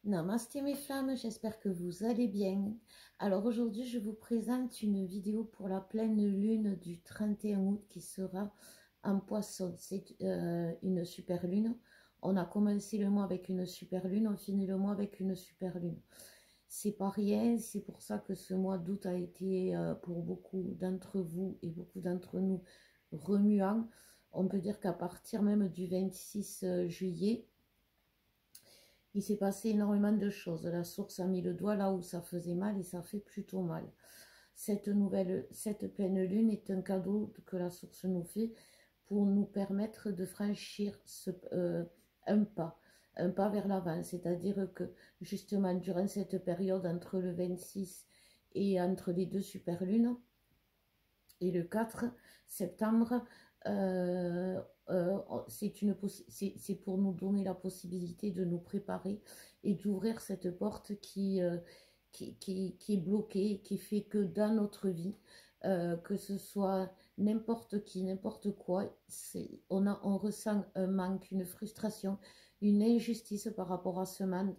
Namasté mes flammes, j'espère que vous allez bien. Alors aujourd'hui, je vous présente une vidéo pour la pleine lune du 31 août qui sera en Poisson. C'est une super lune. On a commencé le mois avec une super lune, on finit le mois avec une super lune. C'est pas rien, c'est pour ça que ce mois d'août a été pour beaucoup d'entre vous et beaucoup d'entre nous remuant. On peut dire qu'à partir même du 26 juillet, il s'est passé énormément de choses. La source a mis le doigt là où ça faisait mal et ça fait plutôt mal. Cette pleine lune est un cadeau que la source nous fait pour nous permettre de franchir un pas vers l'avant. C'est-à-dire que justement durant cette période entre le 26 et entre les deux super lunes et le 4 septembre, c'est pour nous donner la possibilité de nous préparer et d'ouvrir cette porte qui est bloquée, qui fait que dans notre vie, que ce soit n'importe qui, n'importe quoi, on ressent un manque, une frustration, une injustice par rapport à ce manque,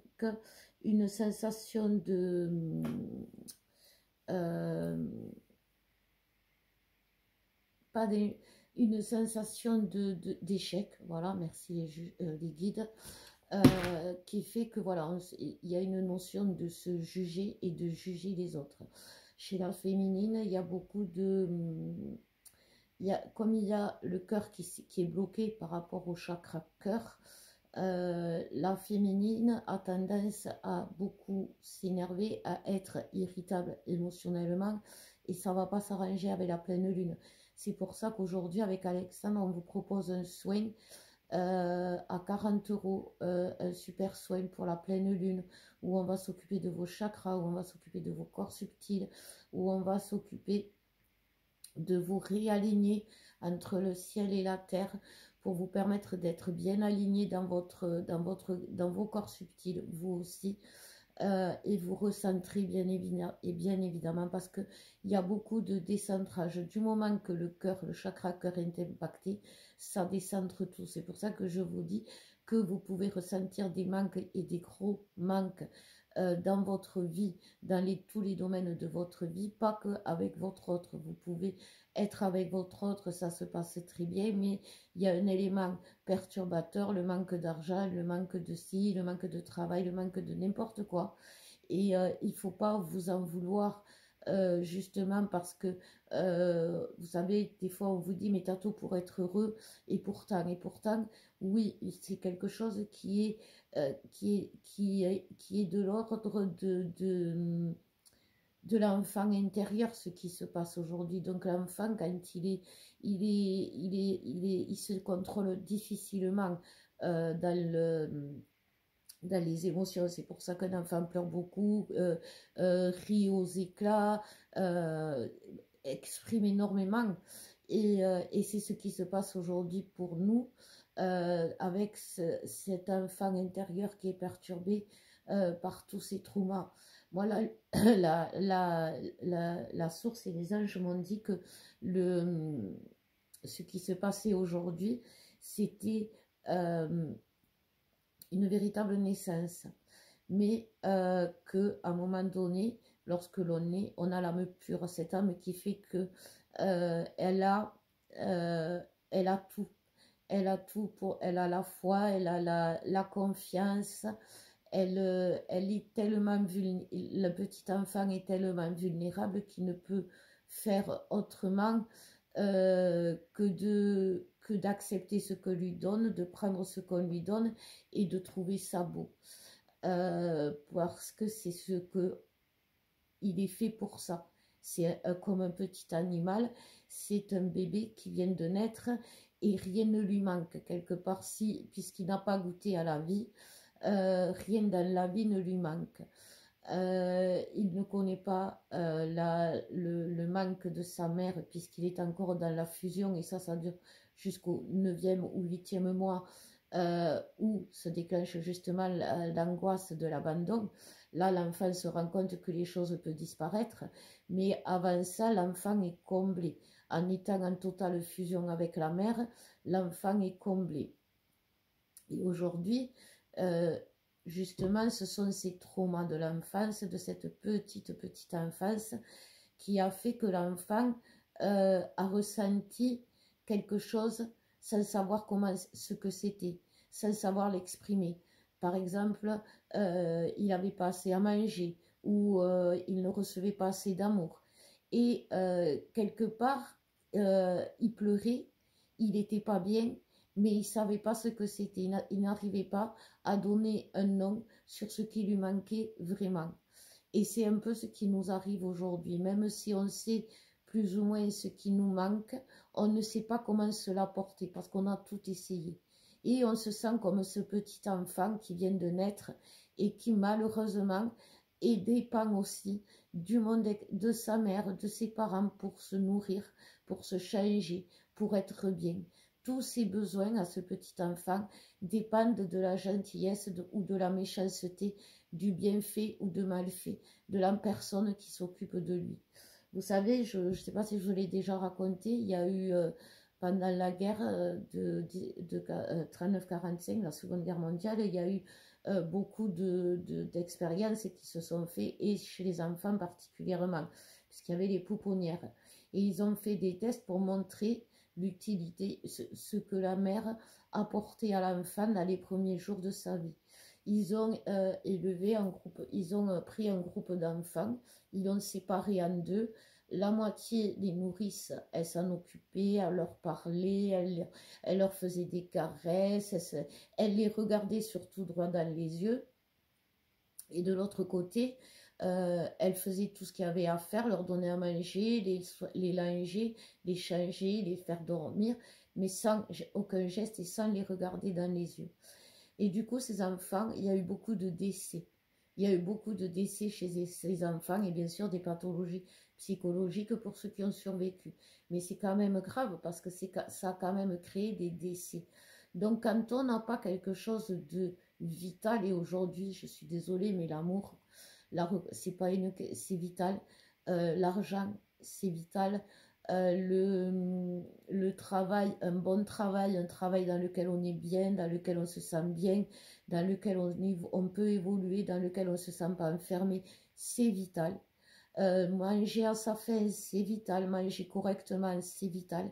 une sensation de... pas des, une sensation d'échec, voilà, merci les guides, qui fait que voilà, il y a une notion de se juger et de juger les autres. Chez la féminine, il y a beaucoup de... comme il y a le cœur qui est bloqué par rapport au chakra cœur, la féminine a tendance à beaucoup s'énerver, à être irritable émotionnellement, et ça ne va pas s'arranger avec la pleine lune. C'est pour ça qu'aujourd'hui, avec Alexandre, on vous propose un soin à 40 €, un super soin pour la pleine lune, où on va s'occuper de vos chakras, où on va s'occuper de vos corps subtils, où on va s'occuper de vous réaligner entre le ciel et la terre pour vous permettre d'être bien aligné dans vos corps subtils, vous aussi, et vous recentrer bien évidemment, parce qu'il y a beaucoup de décentrage. Du moment que le cœur, le chakra cœur est impacté, ça décentre tout. C'est pour ça que je vous dis que vous pouvez ressentir des manques et des gros manques dans votre vie, dans tous les domaines de votre vie, pas qu'avec votre autre. Vous pouvez être avec votre autre, ça se passe très bien, mais il y a un élément perturbateur, le manque d'argent, le manque de ci, le manque de travail, le manque de n'importe quoi. Et il ne faut pas vous en vouloir, justement parce que, vous savez, des fois on vous dit, mais t'as tout pour être heureux, et pourtant, oui, c'est quelque chose qui est de l'ordre de l'enfant intérieur, ce qui se passe aujourd'hui. Donc l'enfant, quand il se contrôle difficilement dans les émotions. C'est pour ça qu'un enfant pleure beaucoup, rit aux éclats, exprime énormément. Et c'est ce qui se passe aujourd'hui pour nous, avec cet enfant intérieur qui est perturbé par tous ces traumas. Moi, la source et les anges m'ont dit que ce qui se passait aujourd'hui, c'était une véritable naissance. Mais qu'à un moment donné, lorsque l'on est, on a l'âme pure, cette âme qui fait que elle a tout. Elle a tout, elle a la foi, elle a la confiance, elle est tellement vulnérable, le petit enfant est tellement vulnérable qu'il ne peut faire autrement que d'accepter ce que lui donne, de prendre ce qu'on lui donne et de trouver ça beau. Parce que c'est ce que il est fait pour ça. C'est comme un petit animal, c'est un bébé qui vient de naître et rien ne lui manque quelque part, puisqu'il n'a pas goûté à la vie, rien dans la vie ne lui manque. Il ne connaît pas le manque de sa mère puisqu'il est encore dans la fusion, et ça dure jusqu'au 9e ou 8e mois, où se déclenche justement l'angoisse de l'abandon. Là, l'enfant se rend compte que les choses peuvent disparaître, mais avant ça, l'enfant est comblé. En étant en totale fusion avec la mère, l'enfant est comblé. Et aujourd'hui, justement, ce sont ces traumas de l'enfance, de cette petite enfance, qui a fait que l'enfant a ressenti quelque chose sans savoir comment, ce que c'était, sans savoir l'exprimer. Par exemple, il n'avait pas assez à manger ou il ne recevait pas assez d'amour. Et quelque part, il pleurait, il n'était pas bien, mais il ne savait pas ce que c'était. Il n'arrivait pas à donner un nom sur ce qui lui manquait vraiment. Et c'est un peu ce qui nous arrive aujourd'hui. Même si on sait plus ou moins ce qui nous manque, on ne sait pas comment se l'apporter parce qu'on a tout essayé. Et on se sent comme ce petit enfant qui vient de naître et qui malheureusement et dépend aussi du monde de sa mère, de ses parents pour se nourrir, pour se changer, pour être bien. Tous ses besoins à ce petit enfant dépendent de la gentillesse ou de la méchanceté, du bienfait ou de malfait, de la personne qui s'occupe de lui. Vous savez, je ne sais pas si je vous l'ai déjà raconté, il y a eu pendant la guerre de 39-45, la Seconde Guerre mondiale, il y a eu beaucoup d'expériences qui se sont faites, et chez les enfants particulièrement, puisqu'il y avait les pouponnières. Et ils ont fait des tests pour montrer l'utilité, ce que la mère apportait à l'enfant dans les premiers jours de sa vie. Ils ont élevé un groupe, ils ont pris un groupe d'enfants, ils l'ont séparé en deux. La moitié des nourrices, elles s'en occupaient, elles leur parlaient, elles leur faisaient des caresses, elles les regardaient surtout droit dans les yeux. Et de l'autre côté, elles faisaient tout ce qu'il y avait à faire, leur donner à manger, les langer, les changer, les faire dormir, mais sans aucun geste et sans les regarder dans les yeux. Et du coup, ces enfants, il y a eu beaucoup de décès. Il y a eu beaucoup de décès chez ces enfants et bien sûr des pathologies psychologiques pour ceux qui ont survécu. Mais c'est quand même grave parce que ça a quand même créé des décès. Donc quand on n'a pas quelque chose de vital, et aujourd'hui, je suis désolée, mais l'amour, c'est pas c'est vital. L'argent, c'est vital. Le travail, un bon travail, un travail dans lequel on est bien, dans lequel on se sent bien, dans lequel on peut évoluer, dans lequel on ne se sent pas enfermé, c'est vital. Manger à sa faim, c'est vital. Manger correctement, c'est vital.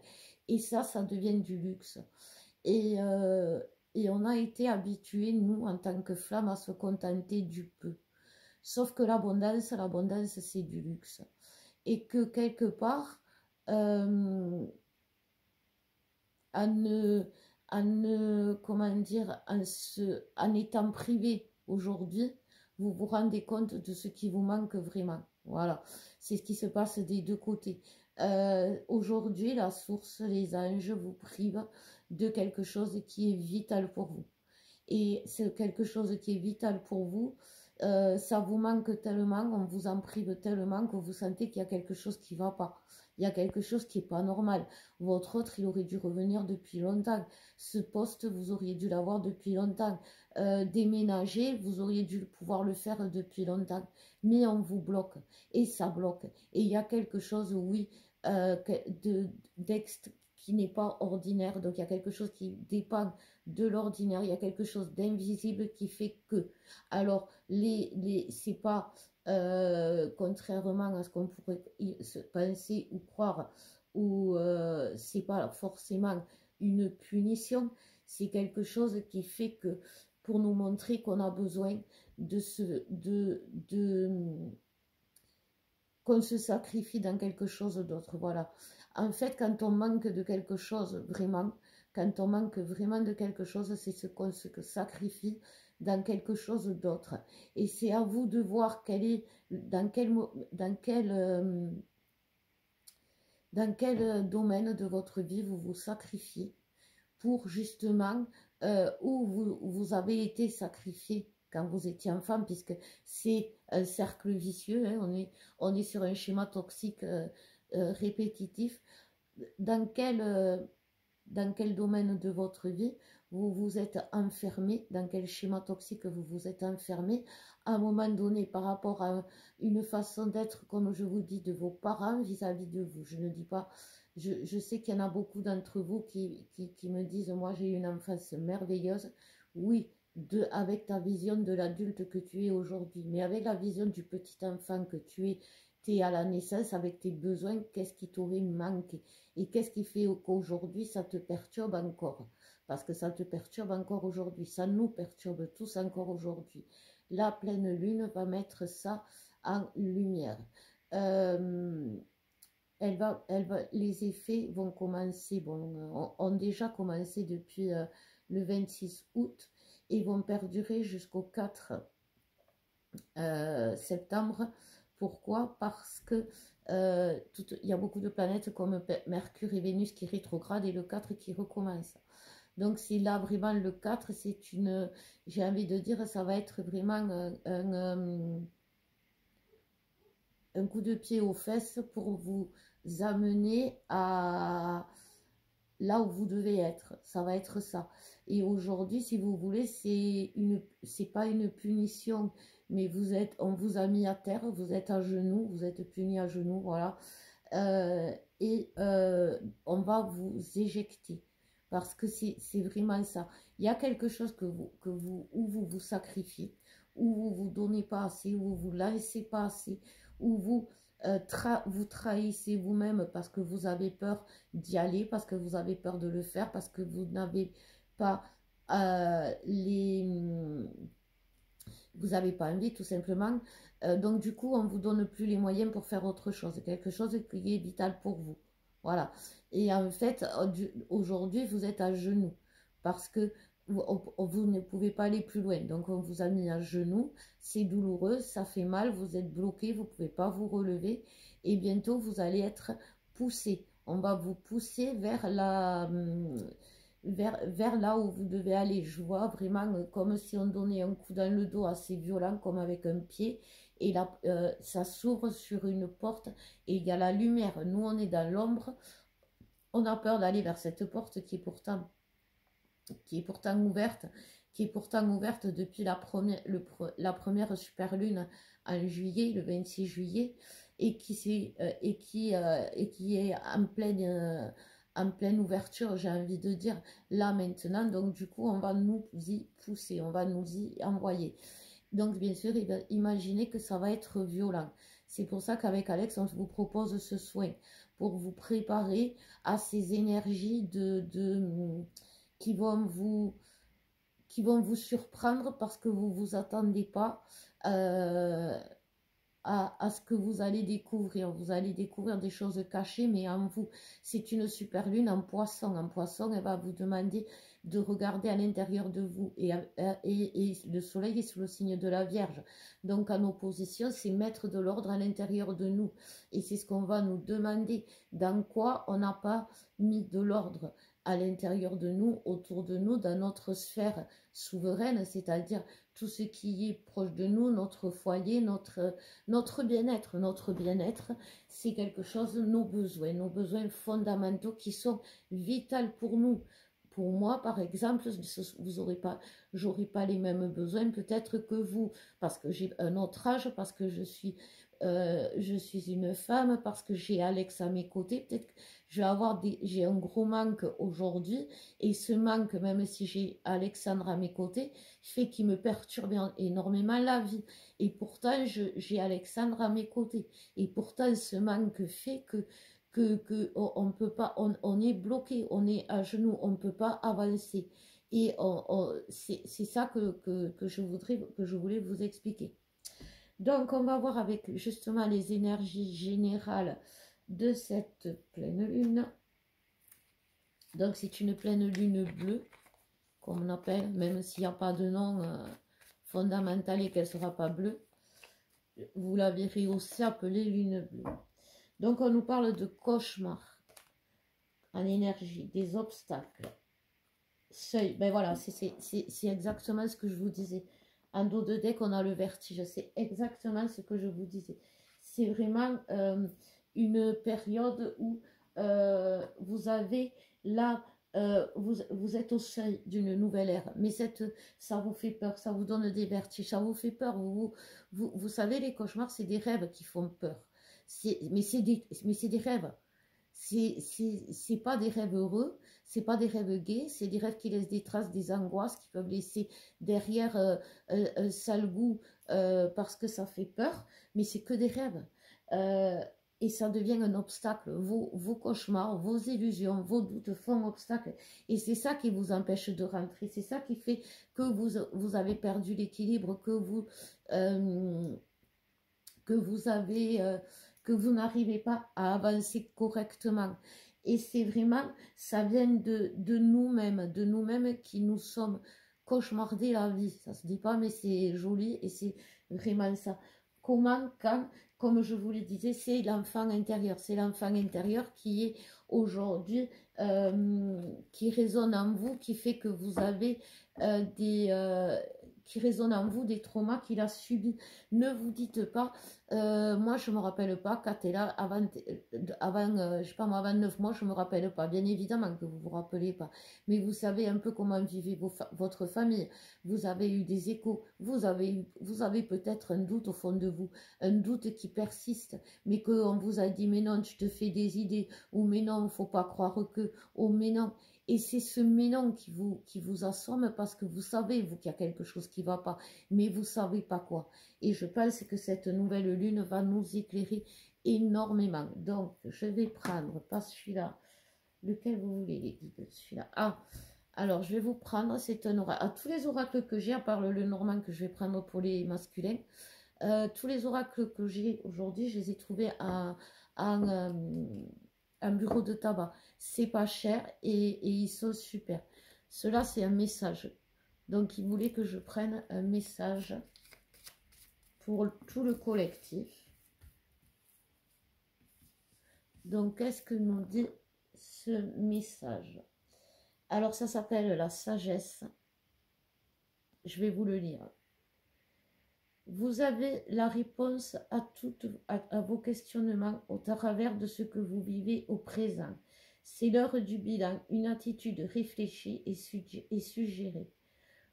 Et ça devient du luxe. Et, euh, et on a été habitués, nous, en tant que femmes, à se contenter du peu. Sauf que l'abondance, c'est du luxe. Et que quelque part, euh, comment dire, en étant privé aujourd'hui, vous vous rendez compte de ce qui vous manque vraiment. Voilà, c'est ce qui se passe des deux côtés. Aujourd'hui, la source, les anges vous privent de quelque chose qui est vital pour vous. Et c'est quelque chose qui est vital pour vous. Ça vous manque tellement, on vous en prive tellement que vous sentez qu'il y a quelque chose qui ne va pas. Il y a quelque chose qui n'est pas normal. Votre autre, il aurait dû revenir depuis longtemps. Ce poste, vous auriez dû l'avoir depuis longtemps. Déménager, vous auriez dû pouvoir le faire depuis longtemps. Mais on vous bloque. Et ça bloque. Et il y a quelque chose, oui, qui n'est pas ordinaire. Donc il y a quelque chose qui dépend de l'ordinaire. Il y a quelque chose d'invisible qui fait que. Alors, c'est pas contrairement à ce qu'on pourrait se penser ou croire, ou c'est pas forcément une punition, c'est quelque chose qui fait que pour nous montrer qu'on a besoin qu'on se sacrifie dans quelque chose d'autre. Voilà. En fait, quand on manque de quelque chose vraiment, quand on manque vraiment de quelque chose, c'est ce qu'on se sacrifie dans quelque chose d'autre. Et c'est à vous de voir dans quel domaine de votre vie vous vous sacrifiez pour justement où vous avez été sacrifié quand vous étiez enfant, puisque c'est un cercle vicieux, hein, on est sur un schéma toxique répétitif. Dans dans quel domaine de votre vie vous vous êtes enfermé, dans quel schéma toxique vous vous êtes enfermé à un moment donné par rapport à une façon d'être, comme je vous dis, de vos parents vis-à-vis de vous. Je ne dis pas, je sais qu'il y en a beaucoup d'entre vous qui me disent, moi j'ai eu une enfance merveilleuse. Oui, avec ta vision de l'adulte que tu es aujourd'hui, mais avec la vision du petit enfant que tu es à la naissance, avec tes besoins, qu'est-ce qui t'aurait manqué? Et qu'est-ce qui fait qu'aujourd'hui, ça te perturbe encore? Parce que ça te perturbe encore aujourd'hui, ça nous perturbe tous encore aujourd'hui. La pleine lune va mettre ça en lumière. Euh, les effets vont commencer, bon, ont déjà commencé depuis le 26 août et vont perdurer jusqu'au 4 septembre. Pourquoi? Parce que il y a beaucoup de planètes comme Mercure et Vénus qui rétrogradent et le 4 qui recommence. Donc c'est là vraiment le 4, c'est une, j'ai envie de dire, ça va être vraiment un coup de pied aux fesses pour vous amener à là où vous devez être. Ça va être ça. Et aujourd'hui, si vous voulez, c'est pas une punition, mais on vous a mis à terre, vous êtes à genoux, vous êtes puni à genoux, voilà. Et on va vous éjecter parce que c'est vraiment ça. Il y a quelque chose où vous vous sacrifiez, où vous vous donnez pas assez, où vous vous laissez pas assez, où vous trahissez vous-même parce que vous avez peur d'y aller, parce que vous avez peur de le faire, parce que vous n'avez pas vous n'avez pas envie tout simplement. Donc du coup, on ne vous donne plus les moyens pour faire autre chose, quelque chose qui est vital pour vous. Voilà. Et en fait, aujourd'hui, vous êtes à genoux parce que vous ne pouvez pas aller plus loin. Donc on vous a mis à genoux, c'est douloureux, ça fait mal, vous êtes bloqué, vous ne pouvez pas vous relever et bientôt vous allez être poussé. On va vous pousser vers là où vous devez aller. Je vois vraiment comme si on donnait un coup dans le dos assez violent, comme avec un pied, et là, ça s'ouvre sur une porte, et il y a la lumière. Nous, on est dans l'ombre, on a peur d'aller vers cette porte qui est pourtant ouverte depuis la première super lune en juillet, le 26 juillet, et qui est en pleine ouverture, j'ai envie de dire, là maintenant. Donc du coup, on va nous y pousser, on va nous y envoyer. Donc bien sûr, imaginez que ça va être violent. C'est pour ça qu'avec Alex, on vous propose ce soin pour vous préparer à ces énergies qui vont vous surprendre parce que vous ne vous attendez pas à ce que vous allez découvrir. Vous allez découvrir des choses cachées, mais en vous. C'est une super lune en poisson. En poisson, elle va vous demander de regarder à l'intérieur de vous. Et le soleil est sous le signe de la Vierge. Donc en opposition, c'est mettre de l'ordre à l'intérieur de nous. Et c'est ce qu'on va nous demander. Dans quoi on n'a pas mis de l'ordre à l'intérieur de nous, autour de nous, dans notre sphère souveraine, c'est-à-dire tout ce qui est proche de nous, notre foyer, notre bien-être. Notre bien-être, c'est quelque chose, nos besoins fondamentaux qui sont vitaux pour nous. Pour moi, par exemple, j'aurai pas les mêmes besoins peut-être que vous, parce que j'ai un autre âge, parce que je suis une femme, parce que j'ai Alex à mes côtés. Peut-être que j'ai un gros manque aujourd'hui, et ce manque, même si j'ai Alexandre à mes côtés, fait qu'il me perturbe énormément la vie. Et pourtant, j'ai Alexandre à mes côtés. Et pourtant, ce manque fait que on peut pas, on est bloqué, on est à genoux, on ne peut pas avancer. Et c'est ça que je voulais vous expliquer. Donc, on va voir avec justement les énergies générales de cette pleine lune. Donc, c'est une pleine lune bleue, comme on appelle, même s'il n'y a pas de nom fondamental et qu'elle ne sera pas bleue. Vous la verrez aussi appelée lune bleue. Donc, on nous parle de cauchemar en énergie, des obstacles, seuil. Ben voilà, c'est exactement ce que je vous disais. En dos de deck, on a le vertige. C'est exactement ce que je vous disais. C'est vraiment une période où vous avez là, vous êtes au seuil d'une nouvelle ère. Mais ça vous fait peur, ça vous donne des vertiges, ça vous fait peur. Vous savez, les cauchemars, c'est des rêves qui font peur. Mais c'est des rêves. C'est pas des rêves heureux, c'est pas des rêves gais, c'est des rêves qui laissent des traces, des angoisses, qui peuvent laisser derrière un sale goût parce que ça fait peur, mais c'est que des rêves. Euh, et ça devient un obstacle. Vos cauchemars, vos illusions, vos doutes font obstacle. Et c'est ça qui vous empêche de rentrer. C'est ça qui fait que vous avez perdu l'équilibre, euh, que vous avez, que vous n'arrivez pas à avancer correctement. Et c'est vraiment, ça vient de nous-mêmes qui nous sommes cauchemardés la vie. Ça se dit pas, mais c'est joli et c'est vraiment ça. Comment, quand, comme je vous le disais, c'est l'enfant intérieur. C'est l'enfant intérieur qui est aujourd'hui, qui résonne en vous, qui fait que vous avez qui résonne en vous des traumas qu'il a subis. Ne vous dites pas, moi je me rappelle pas quand t'es là avant je sais pas moi, avant 9 mois, je me rappelle pas. Bien évidemment que vous vous rappelez pas, mais vous savez un peu comment vivait votre famille. Vous avez eu des échos, vous avez peut-être un doute au fond de vous, un doute qui persiste, mais qu'on vous a dit mais non, tu te fais des idées, ou mais non, faut pas croire que, ou mais non. Et c'est ce mélange qui vous assomme parce que vous savez, vous, qu'il y a quelque chose qui ne va pas, mais vous ne savez pas quoi. Et je pense que cette nouvelle lune va nous éclairer énormément. Donc, je vais prendre, pas celui-là, lequel vous voulez, les guides, celui-là. Ah, alors, je vais vous prendre, c'est un oracle. À tous les oracles que j'ai, à part le normand que je vais prendre pour les masculins, tous les oracles que j'ai aujourd'hui, je les ai trouvés un bureau de tabac. C'est pas cher et ils sont super. Cela, c'est un message. Donc, il voulait que je prenne un message pour tout le collectif. Donc, qu'est-ce que nous dit ce message? Alors, ça s'appelle la sagesse. Je vais vous le lire. Vous avez la réponse à vos questionnements au travers de ce que vous vivez au présent. C'est l'heure du bilan, une attitude réfléchie et suggérée.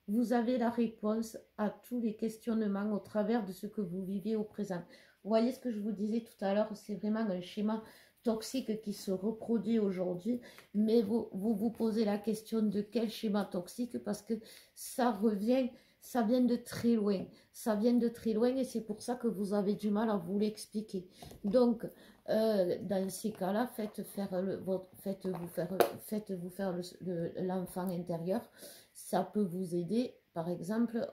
Vous avez la réponse à tous les questionnements au travers de ce que vous vivez au présent. Vous voyez ce que je vous disais tout à l'heure, c'est vraiment un schéma toxique qui se reproduit aujourd'hui, mais vous posez la question de quel schéma toxique, parce que ça revient, ça vient de très loin, ça vient de très loin et c'est pour ça que vous avez du mal à vous l'expliquer. Donc, dans ces cas-là, faites-vous faire l'enfant intérieur. Ça peut vous aider, par exemple,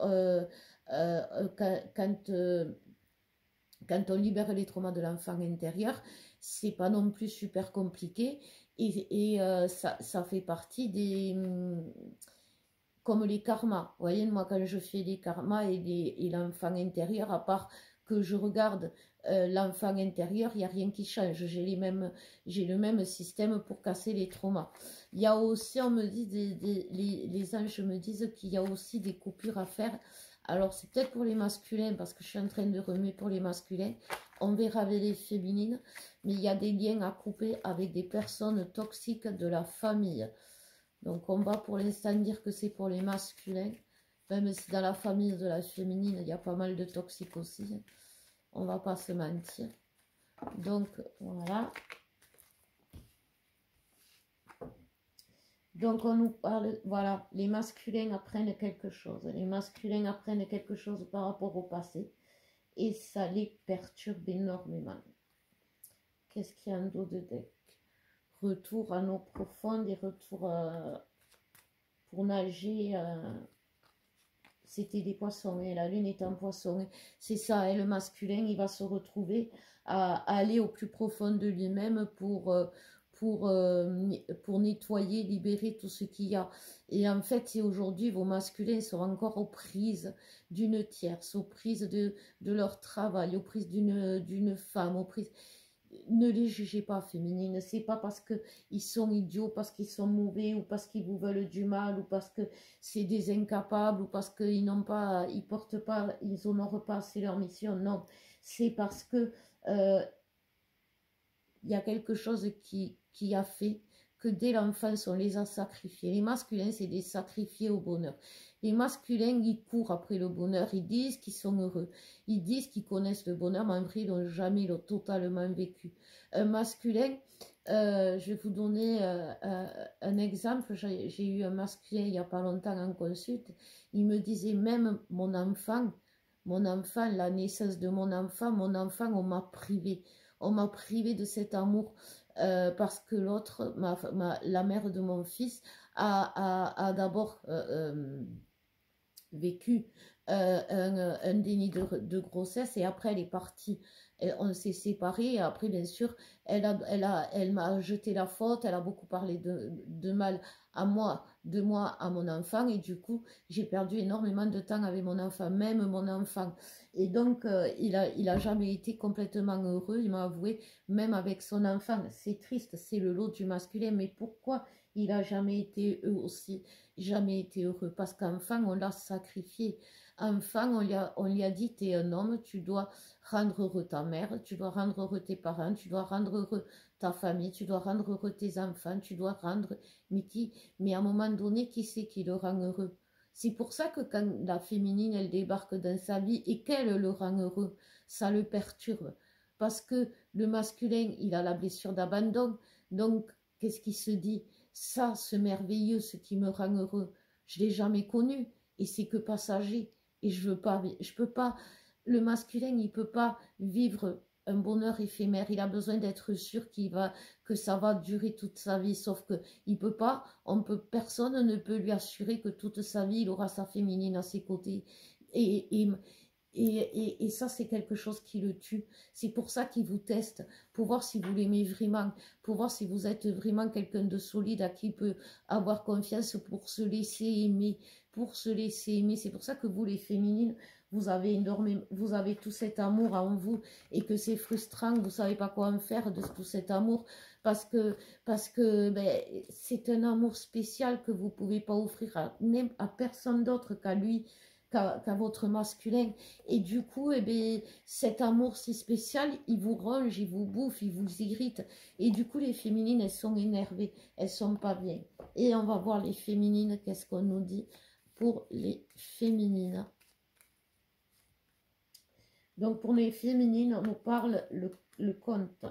quand on libère les traumas de l'enfant intérieur, c'est pas non plus super compliqué et ça fait partie des... comme les karmas. Vous voyez, moi, quand je fais les karmas et l'enfant intérieur, à part que je regarde l'enfant intérieur, il n'y a rien qui change. J'ai le même système pour casser les traumas. Il y a aussi, on me dit, les anges me disent qu'il y a aussi des coupures à faire. Alors, c'est peut-être pour les masculins, parce que je suis en train de remuer pour les masculins. On verra avec les féminines. Mais il y a des liens à couper avec des personnes toxiques de la famille. Donc, on va pour l'instant dire que c'est pour les masculins. Même si dans la famille de la féminine, il y a pas mal de toxiques aussi. On va pas se mentir. Donc, voilà. Donc, on nous parle, voilà, les masculins apprennent quelque chose. Les masculins apprennent quelque chose par rapport au passé. Et ça les perturbe énormément. Qu'est-ce qu'il y a en dos de deck? Retour à nos profondes et retour pour nager. C'était des poissons et la lune est en poisson. C'est ça, et le masculin, il va se retrouver à aller au plus profond de lui-même pour nettoyer, libérer tout ce qu'il y a. Et en fait, c'est aujourd'hui, vos masculins sont encore aux prises d'une tierce, aux prises de leur travail, aux prises d'une femme, aux prises... Ne les jugez pas féminines, c'est pas parce qu'ils sont idiots, parce qu'ils sont mauvais, ou parce qu'ils vous veulent du mal, ou parce que c'est des incapables, ou parce qu'ils n'ont pas, ils portent pas, ils honorent pas assez leur mission. Non, c'est parce que il y a quelque chose qui a fait que dès l'enfance, on les a sacrifiés. Les masculins, c'est des sacrifiés au bonheur. Les masculins, ils courent après le bonheur, ils disent qu'ils sont heureux, ils disent qu'ils connaissent le bonheur, mais en vrai, ils n'ont jamais totalement vécu. Un masculin, Je vais vous donner un exemple. J'ai eu un masculin il n'y a pas longtemps en consulte. Il me disait même mon enfant, la naissance de mon enfant, on m'a privé. On m'a privé de cet amour parce que l'autre, la mère de mon fils, a d'abord vécu un déni de grossesse et après elle est partie. On s'est séparés et après bien sûr elle m'a jeté la faute, elle a beaucoup parlé de mal à moi, de moi à mon enfant et du coup j'ai perdu énormément de temps avec mon enfant, même mon enfant. Et donc il a jamais été complètement heureux, il m'a avoué, même avec son enfant. C'est triste, c'est le lot du masculin, mais pourquoi il a jamais été eux aussi? Jamais été heureux parce qu'enfant on l'a sacrifié. Enfant on lui a dit t'es un homme, tu dois rendre heureux ta mère, tu dois rendre heureux tes parents, tu dois rendre heureux ta famille, tu dois rendre heureux tes enfants, tu dois rendre mais à un moment donné qui c'est qui le rend heureux? C'est pour ça que quand la féminine elle débarque dans sa vie et qu'elle le rend heureux, ça le perturbe parce que le masculin il a la blessure d'abandon, donc qu'est-ce qui se dit? Ça, ce merveilleux, ce qui me rend heureux, je l'ai jamais connu et c'est que passager. Et je peux pas, le masculin, il peut pas vivre un bonheur éphémère. Il a besoin d'être sûr que ça va durer toute sa vie. Sauf que il peut pas, personne ne peut lui assurer que toute sa vie, il aura sa féminine à ses côtés. Et, et, et ça, c'est quelque chose qui le tue. C'est pour ça qu'il vous teste, pour voir si vous l'aimez vraiment, pour voir si vous êtes vraiment quelqu'un de solide à qui il peut avoir confiance pour se laisser aimer, pour se laisser aimer. C'est pour ça que vous, les féminines, vous avez tout cet amour en vous et que c'est frustrant, vous savez pas quoi en faire de tout cet amour parce que ben, c'est un amour spécial que vous pouvez pas offrir à personne d'autre qu'à lui, qu'à votre masculin. Et du coup, eh bien, cet amour si spécial, il vous ronge, il vous bouffe, il vous irrite. Et du coup, les féminines, elles sont énervées, elles sont pas bien. Et on va voir les féminines, qu'est-ce qu'on nous dit pour les féminines. Donc, pour les féminines, on nous parle le conte.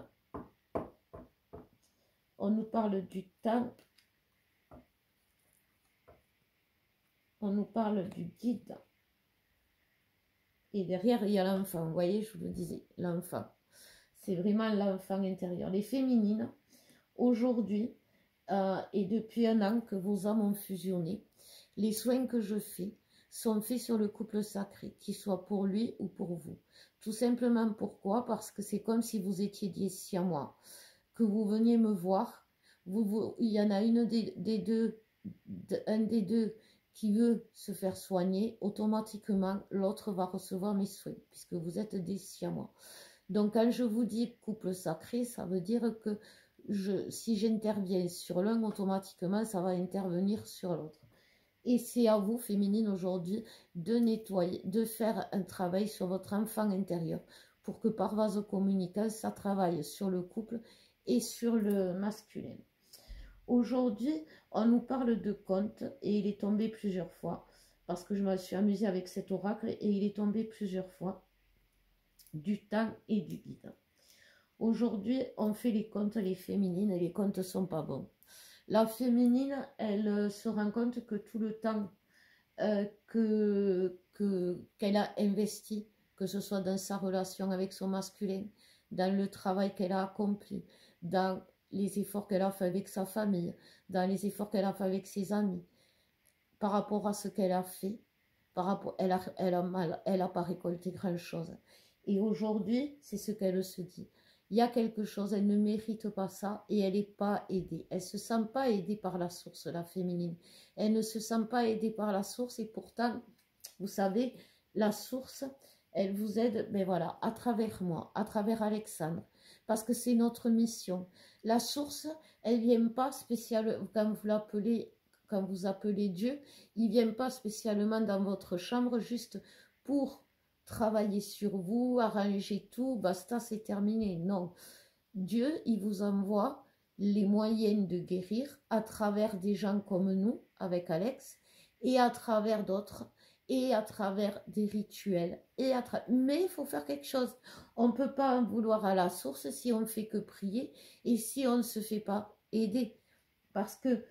On nous parle du temps. On nous parle du guide. Et derrière, il y a l'enfant. Vous voyez, je vous le disais, l'enfant. C'est vraiment l'enfant intérieur. Les féminines, aujourd'hui, et depuis un an que vos âmes ont fusionné, les soins que je fais sont faits sur le couple sacré, qu'il soit pour lui ou pour vous. Tout simplement pourquoi? Parce que c'est comme si vous étiez ici à moi, que vous veniez me voir. Il y en a un des deux qui veut se faire soigner, automatiquement, l'autre va recevoir mes soins, puisque vous êtes des siamois. Donc, quand je vous dis couple sacré, ça veut dire que si j'interviens sur l'un, automatiquement, ça va intervenir sur l'autre. Et c'est à vous, féminine, aujourd'hui, de nettoyer, de faire un travail sur votre enfant intérieur, pour que par vase communicant, ça travaille sur le couple et sur le masculin. Aujourd'hui, on nous parle de conte et il est tombé plusieurs fois parce que je me suis amusée avec cet oracle et il est tombé plusieurs fois du temps et du guide. Aujourd'hui, on fait les contes, les féminines, et les contes sont pas bons. La féminine, elle se rend compte que tout le temps qu'elle a investi, que ce soit dans sa relation avec son masculin, dans le travail qu'elle a accompli, dans les efforts qu'elle a fait avec sa famille, dans les efforts qu'elle a fait avec ses amis, par rapport à ce qu'elle a fait, elle a pas récolté grand chose. Et aujourd'hui, c'est ce qu'elle se dit. Il y a quelque chose, elle ne mérite pas ça et elle n'est pas aidée. Elle ne se sent pas aidée par la source, la féminine. Elle ne se sent pas aidée par la source et pourtant, vous savez, la source, elle vous aide, mais voilà, à travers moi, à travers Alexandre, parce que c'est notre mission. La source, elle ne vient pas spécialement, quand vous appelez Dieu, il ne vient pas spécialement dans votre chambre juste pour travailler sur vous, arranger tout, basta, c'est terminé. Non, Dieu, il vous envoie les moyens de guérir à travers des gens comme nous, avec Alex, et à travers d'autres. et à travers des rituels. Mais il faut faire quelque chose. On ne peut pas en vouloir à la source si on ne fait que prier et si on ne se fait pas aider. Parce que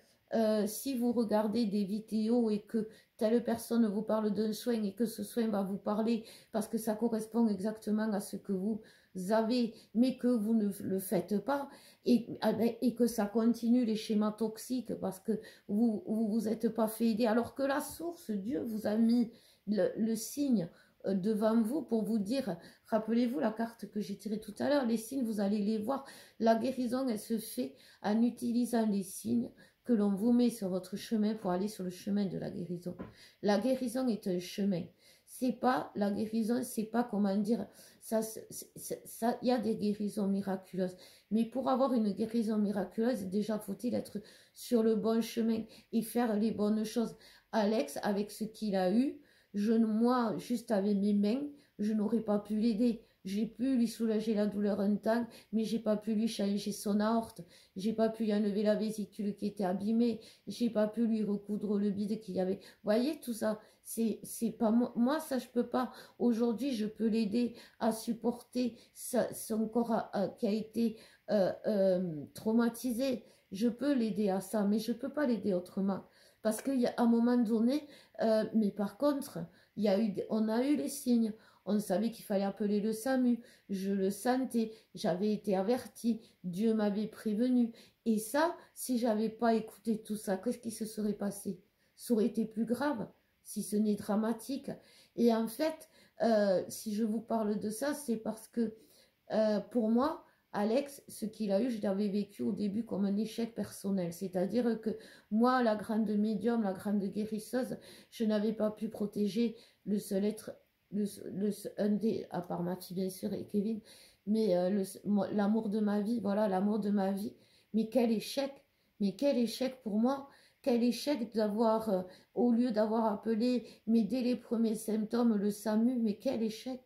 si vous regardez des vidéos et que telle personne vous parle d'un soin et que ce soin va vous parler parce que ça correspond exactement à ce que vous avez, mais que vous ne le faites pas, et que ça continue les schémas toxiques parce que vous êtes pas fait aider, alors que la source, Dieu vous a mis le signe devant vous pour vous dire, rappelez-vous la carte que j'ai tirée tout à l'heure, les signes, vous allez les voir. La guérison, elle se fait en utilisant les signes que l'on vous met sur votre chemin pour aller sur le chemin de la guérison. La guérison est un chemin. C'est pas la guérison, c'est pas comment dire, il y a des guérisons miraculeuses. Mais pour avoir une guérison miraculeuse, déjà faut-il être sur le bon chemin et faire les bonnes choses. Alex, avec ce qu'il a eu, moi, juste avec mes mains, je n'aurais pas pu l'aider. J'ai pu lui soulager la douleur un temps, mais j'ai pas pu lui changer son aorte. J'ai pas pu lui enlever la vésicule qui était abîmée. J'ai pas pu lui recoudre le bide qu'il y avait. Vous voyez, tout ça, c'est pas moi, ça je peux pas. Aujourd'hui, je peux l'aider à supporter son corps qui a été traumatisé. Je peux l'aider à ça, mais je peux pas l'aider autrement. Parce qu'à un moment donné, mais par contre, on a eu les signes. On savait qu'il fallait appeler le SAMU. Je le sentais. J'avais été avertie. Dieu m'avait prévenu. Et ça, si j'avais pas écouté tout ça, qu'est-ce qui se serait passé? Ça aurait été plus grave, si ce n'est dramatique. Et en fait, si je vous parle de ça, c'est parce que pour moi, Alex, ce qu'il a eu, je l'avais vécu au début comme un échec personnel. C'est-à-dire que moi, la grande médium, la grande guérisseuse, je n'avais pas pu protéger le seul être, un des, à part ma fille bien sûr et Kevin, mais l'amour de ma vie, voilà, l'amour de ma vie. Mais quel échec pour moi, quel échec d'avoir, au lieu d'avoir appelé, mais dès les premiers symptômes, le SAMU, mais quel échec.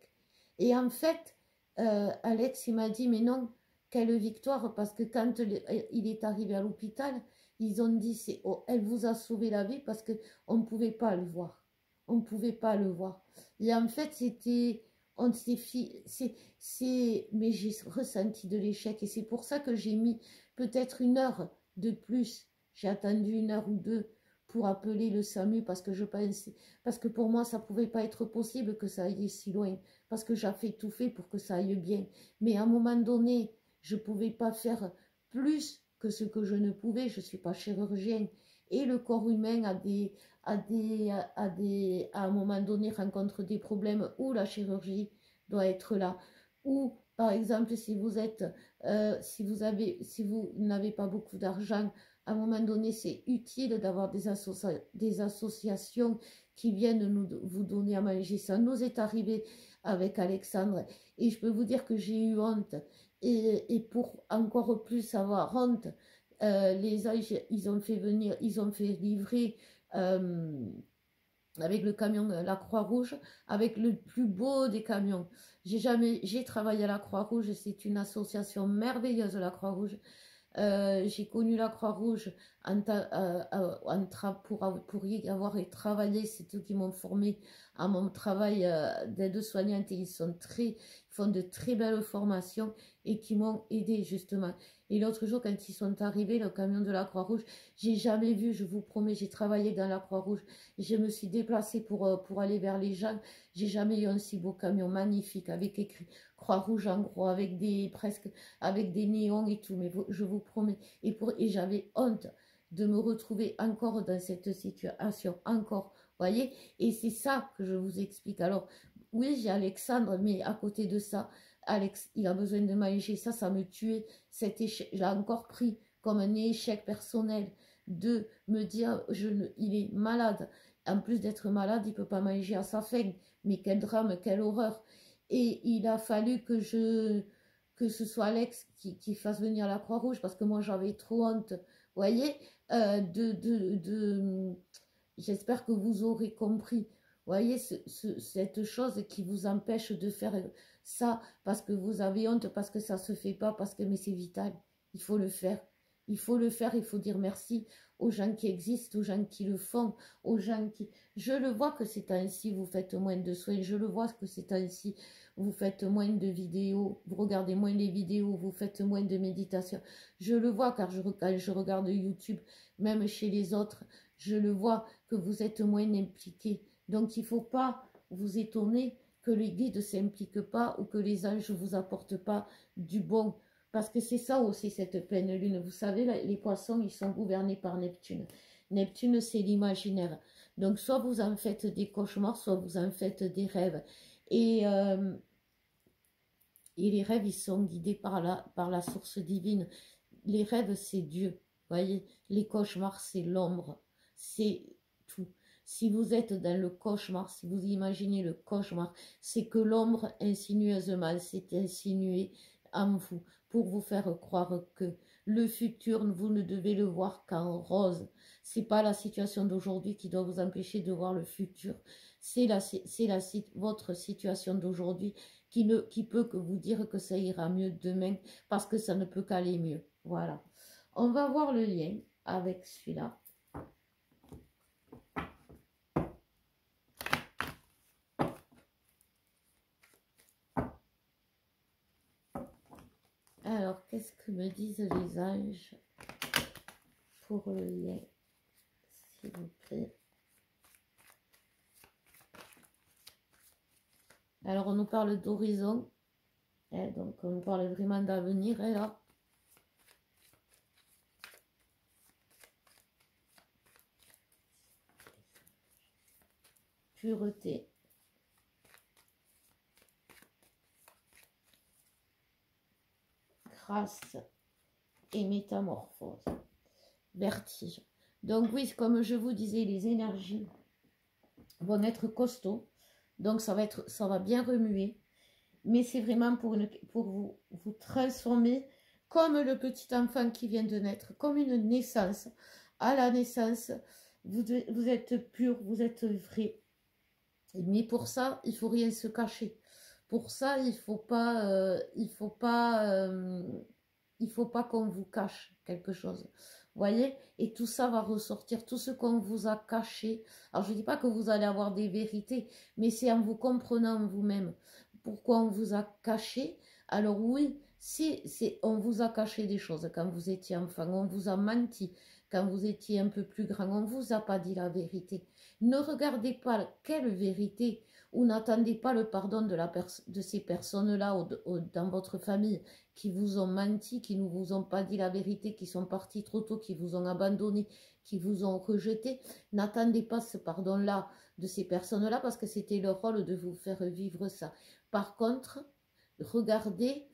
Et en fait, Alex, il m'a dit, mais non, quelle victoire, parce que quand il est arrivé à l'hôpital, ils ont dit, elle vous a sauvé la vie parce qu'on ne pouvait pas le voir. On ne pouvait pas le voir. Et en fait, mais j'ai ressenti de l'échec et c'est pour ça que j'ai mis peut-être 1 heure de plus. J'ai attendu 1 heure ou 2 pour appeler le SAMU parce que je pensais, parce que pour moi, ça ne pouvait pas être possible que ça aille si loin parce que j'avais tout fait pour que ça aille bien. Mais à un moment donné, je ne pouvais pas faire plus que ce que je ne pouvais. Je ne suis pas chirurgien. Et le corps humain à un moment donné, rencontre des problèmes où la chirurgie doit être là. Ou, par exemple, si vous n'avez pas beaucoup d'argent, à un moment donné, c'est utile d'avoir des associations qui viennent vous donner à manger. Ça nous est arrivé avec Alexandre. Et je peux vous dire que j'ai eu honte. Et pour encore plus avoir honte, ils ont fait livrer avec le camion la Croix-Rouge, avec le plus beau des camions. J'ai travaillé à la Croix-Rouge, c'est une association merveilleuse, la Croix-Rouge. J'ai connu la Croix-Rouge pour y avoir travaillé. C'est eux qui m'ont formé à mon travail d'aide-soignante et ils font de très belles formations et qui m'ont aidé justement. Et l'autre jour, quand ils sont arrivés, le camion de la Croix-Rouge, j'ai jamais vu, je vous promets, j'ai travaillé dans la Croix-Rouge. Je me suis déplacée pour aller vers les gens. J'ai jamais eu un si beau camion magnifique avec écrit Croix-Rouge en gros, avec des néons et tout, mais je vous promets. Et j'avais honte de me retrouver encore dans cette situation, encore, voyez. Et c'est ça que je vous explique. Alors, oui, j'ai Alexandre, mais à côté de ça, Alex, il a besoin de manger. Ça me tuait. Cet échec, j'ai encore pris comme un échec personnel de me dire, il est malade. En plus d'être malade, il ne peut pas manger à sa faim. Mais quel drame, quelle horreur. Et il a fallu que ce soit Alex qui fasse venir la Croix-Rouge parce que moi j'avais trop honte. Vous voyez, j'espère que vous aurez compris. Vous voyez, cette chose qui vous empêche de faire ça parce que vous avez honte, parce que ça ne se fait pas, mais c'est vital. Il faut le faire. Il faut le faire, il faut dire merci aux gens qui existent, aux gens qui le font, aux gens qui... Je le vois que c'est ainsi, vous faites moins de soins, je le vois que c'est ainsi, vous faites moins de vidéos, vous regardez moins les vidéos, vous faites moins de méditation. Je le vois car quand je regarde YouTube, même chez les autres, je le vois que vous êtes moins impliqués. Donc il ne faut pas vous étonner que les guides ne s'impliquent pas ou que les anges ne vous apportent pas du bon. Parce que c'est ça aussi cette pleine lune. Vous savez, les poissons, ils sont gouvernés par Neptune. Neptune, c'est l'imaginaire. Donc soit vous en faites des cauchemars, soit vous en faites des rêves. Et les rêves, ils sont guidés par la source divine. Les rêves, c'est Dieu. Voyez, les cauchemars, c'est l'ombre. C'est tout. Si vous êtes dans le cauchemar, si vous imaginez le cauchemar, c'est que l'ombre insinueusement s'est insinuée en vous pour vous faire croire que le futur, vous ne devez le voir qu'en rose. C'est pas la situation d'aujourd'hui qui doit vous empêcher de voir le futur. C'est votre situation d'aujourd'hui qui peut que vous dire que ça ira mieux demain parce que ça ne peut qu'aller mieux. Voilà. On va voir le lien avec celui-là. Alors, qu'est-ce que me disent les anges pour le lien, s'il vous plaît? Alors, on nous parle d'horizon. Donc, on nous parle vraiment d'avenir, et là. Pureté. Grâce et métamorphose. Vertige. Donc oui, comme je vous disais, les énergies vont être costauds. Donc ça va bien remuer. Mais c'est vraiment pour vous transformer comme le petit enfant qui vient de naître, comme une naissance. À la naissance, vous êtes pur, vous êtes vrai. Mais pour ça, il faut rien se cacher. Pour ça, il faut pas qu'on vous cache quelque chose. Voyez? Et tout ça va ressortir, tout ce qu'on vous a caché. Alors, je ne dis pas que vous allez avoir des vérités, mais c'est en vous comprenant vous-même. Pourquoi on vous a caché? Alors oui, on vous a caché des choses quand vous étiez enfant, on vous a menti quand vous étiez un peu plus grand, on ne vous a pas dit la vérité. Ne regardez pas quelle vérité ou n'attendez pas le pardon de ces personnes-là dans votre famille qui vous ont menti, qui ne vous ont pas dit la vérité, qui sont partis trop tôt, qui vous ont abandonné, qui vous ont rejeté. N'attendez pas ce pardon-là de ces personnes-là parce que c'était leur rôle de vous faire vivre ça. Par contre, regardez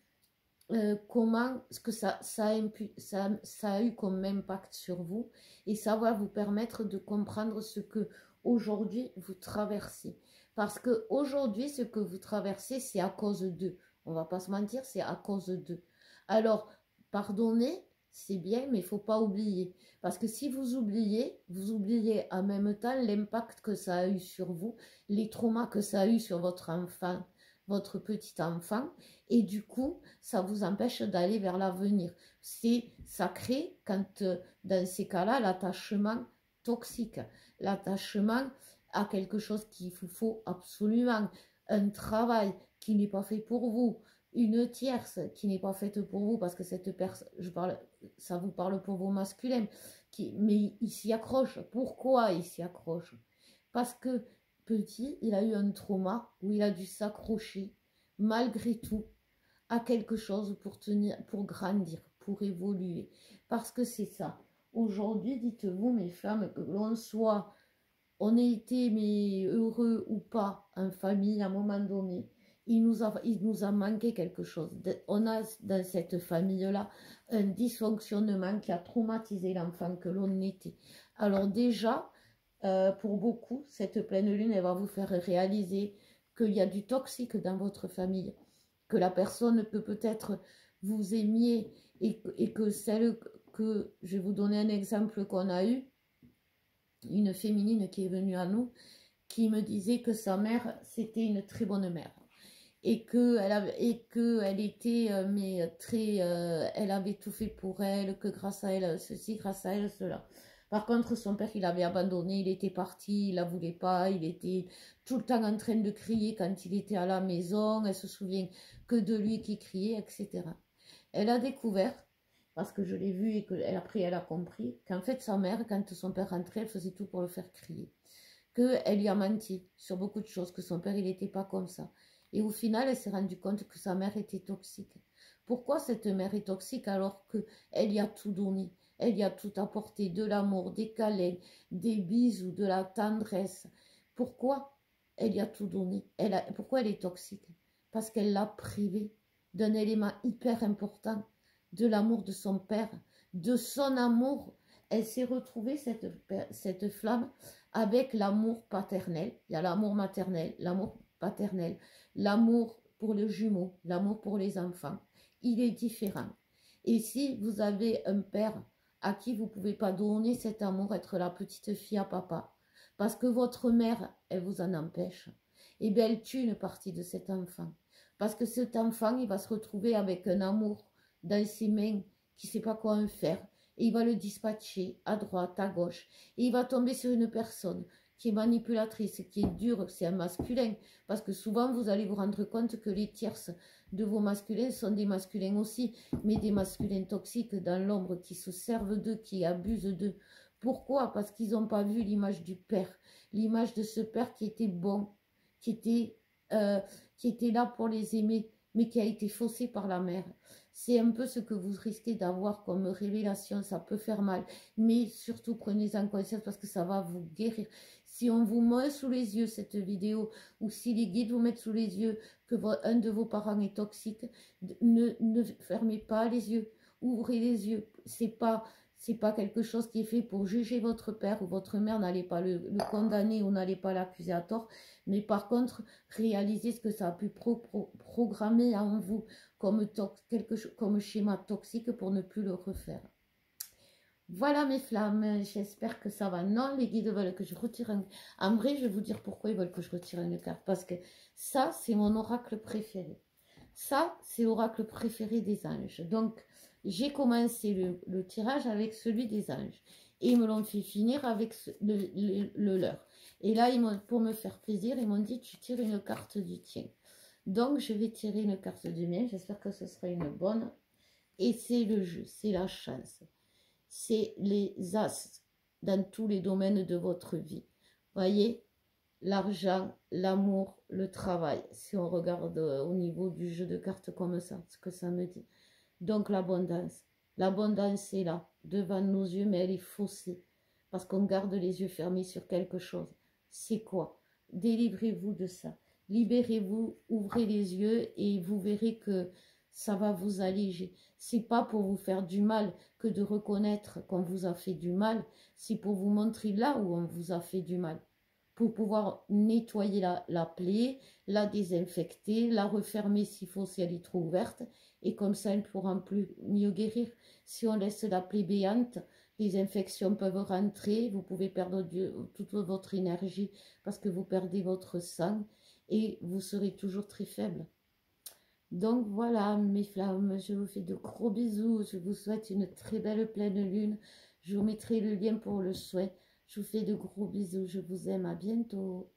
comment ce que ça a eu comme impact sur vous et ça va vous permettre de comprendre ce que aujourd'hui vous traversez. Parce que aujourd'hui, ce que vous traversez, c'est à cause d'eux. On va pas se mentir, c'est à cause d'eux. Alors, pardonner, c'est bien, mais il faut pas oublier. Parce que si vous oubliez en même temps l'impact que ça a eu sur vous, les traumas que ça a eu sur votre enfant, votre petit enfant, et du coup, ça vous empêche d'aller vers l'avenir. Ça crée, dans ces cas-là, l'attachement toxique, l'attachement à quelque chose qu'il vous faut absolument, un travail qui n'est pas fait pour vous, une tierce qui n'est pas faite pour vous, parce que cette personne, ça vous parle pour vos masculins, mais il s'y accroche. Pourquoi il s'y accroche? Parce que petit, il a eu un trauma où il a dû s'accrocher, malgré tout, à quelque chose pour tenir, pour grandir, pour évoluer. Parce que c'est ça. Aujourd'hui, dites-vous, mes femmes, que l'on soit, on ait été mais heureux ou pas en famille à un moment donné, il nous a manqué quelque chose. On a dans cette famille-là un dysfonctionnement qui a traumatisé l'enfant que l'on était. Alors déjà, pour beaucoup, cette pleine lune, elle va vous faire réaliser qu'il y a du toxique dans votre famille, que la personne peut peut-être vous aimer et que celle que, je vais vous donner un exemple qu'on a eu, une féminine qui est venue à nous, qui me disait que sa mère, c'était une très bonne mère. elle était mais très elle avait tout fait pour elle, que grâce à elle ceci, grâce à elle cela. Par contre, son père, il avait abandonné, il était parti, il la voulait pas, il était tout le temps en train de crier quand il était à la maison, elle se souvient que de lui qui criait, etc. Elle a découvert, parce que je l'ai vu et que après elle a compris, qu'en fait sa mère, quand son père rentrait, elle faisait tout pour le faire crier. Qu'elle lui a menti sur beaucoup de choses, que son père, il n'était pas comme ça. Et au final, elle s'est rendue compte que sa mère était toxique. Pourquoi cette mère est toxique alors qu'elle y a tout donné? Elle y a tout apporté, de l'amour, des câlins, des bisous, de la tendresse. Pourquoi elle y a tout donné? Pourquoi elle est toxique? Parce qu'elle l'a privée d'un élément hyper important, de l'amour de son père, de son amour. Elle s'est retrouvée, cette flamme, avec l'amour paternel. Il y a l'amour maternel, l'amour paternel, l'amour pour les jumeaux, l'amour pour les enfants. Il est différent. Et si vous avez un père à qui vous ne pouvez pas donner cet amour, être la petite fille à papa, parce que votre mère, elle vous en empêche, et bien elle tue une partie de cet enfant. Parce que cet enfant, il va se retrouver avec un amour dans ses mains qui ne sait pas quoi en faire. Et il va le dispatcher à droite, à gauche. Et il va tomber sur une personne qui est manipulatrice, qui est dure, c'est un masculin. Parce que souvent, vous allez vous rendre compte que les tierces de vos masculins sont des masculins aussi, mais des masculins toxiques dans l'ombre, qui se servent d'eux, qui abusent d'eux. Pourquoi? Parce qu'ils n'ont pas vu l'image du père, l'image de ce père qui était bon, qui était, euh, qui était là pour les aimer, mais qui a été faussé par la mère. C'est un peu ce que vous risquez d'avoir comme révélation, ça peut faire mal, mais surtout prenez-en conscience parce que ça va vous guérir. Si on vous met sous les yeux cette vidéo, ou si les guides vous mettent sous les yeux que un de vos parents est toxique, ne fermez pas les yeux, ouvrez les yeux. C'est pas quelque chose qui est fait pour juger votre père ou votre mère, n'allez pas le condamner ou n'allez pas l'accuser à tort, mais par contre, réalisez ce que ça a pu programmer en vous comme, comme schéma toxique pour ne plus le refaire. Voilà mes flammes, j'espère que ça va. Non, les guides veulent que je retire un... En vrai, je vais vous dire pourquoi ils veulent que je retire une carte. Parce que ça, c'est mon oracle préféré. Ça, c'est l'oracle préféré des anges. Donc, j'ai commencé le tirage avec celui des anges. Et ils me l'ont fait finir avec le leur. Et là, pour me faire plaisir, ils m'ont dit, tu tires une carte du tien. Donc, je vais tirer une carte du mien. J'espère que ce sera une bonne. Et c'est le jeu, c'est la chance. C'est les as dans tous les domaines de votre vie. Voyez, l'argent, l'amour, le travail. Si on regarde au niveau du jeu de cartes comme ça, ce que ça me dit. Donc l'abondance. L'abondance est là, devant nos yeux, mais elle est faussée. Parce qu'on garde les yeux fermés sur quelque chose. C'est quoi? Délivrez-vous de ça. Libérez-vous, ouvrez les yeux et vous verrez que ça va vous alléger. C'est pas pour vous faire du mal que de reconnaître qu'on vous a fait du mal. C'est pour vous montrer là où on vous a fait du mal. Pour pouvoir nettoyer la plaie, la désinfecter, la refermer s'il faut, si elle est trop ouverte. Et comme ça, elle ne pourra plus mieux guérir. Si on laisse la plaie béante, les infections peuvent rentrer. Vous pouvez perdre toute votre énergie parce que vous perdez votre sang. Et vous serez toujours très faible. Donc voilà mes flammes, je vous fais de gros bisous, je vous souhaite une très belle pleine lune, je vous mettrai le lien pour le souhait, je vous fais de gros bisous, je vous aime, à bientôt.